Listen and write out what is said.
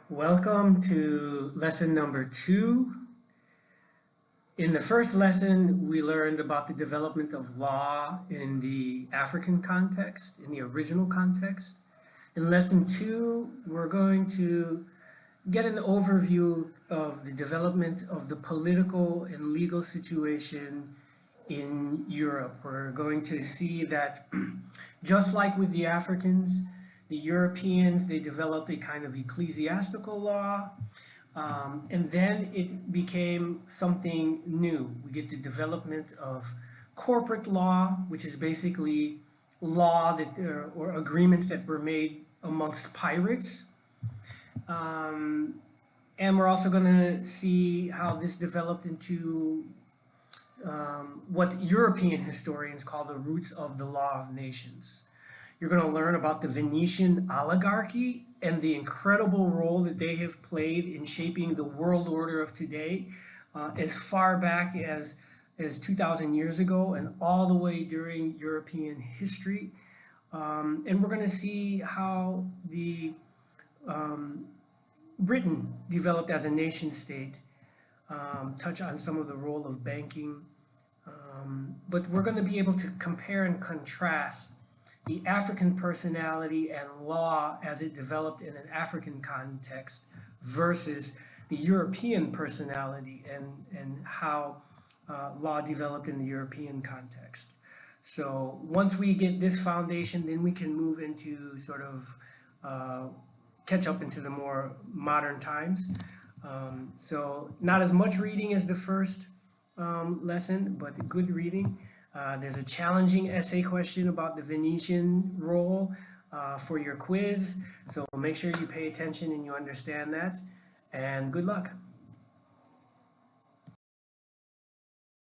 Welcome to lesson number 2. In the first lesson, we learned about the development of law in the African context, in the original context. In lesson 2, we're going to get an overview of the development of the political and legal situation in Europe. We're going to see that just like with the Africans, the Europeans, they developed a kind of ecclesiastical law, and then it became something new. We get the development of corporate law, which is basically law that or agreements that were made amongst pirates. And we're also going to see how this developed into what European historians call the roots of the law of nations. You're going to learn about the Venetian oligarchy and the incredible role that they have played in shaping the world order of today, as far back as 2,000 years ago and all the way during European history. And we're going to see how the Britain developed as a nation state, touch on some of the role of banking. But we're going to be able to compare and contrast the African personality and law as it developed in an African context versus the European personality and how law developed in the European context. So once we get this foundation, then we can move into sort of catch up into the more modern times. So not as much reading as the first lesson, but good reading. There's a challenging essay question about the Venetian role for your quiz, so make sure you pay attention and you understand that, and good luck.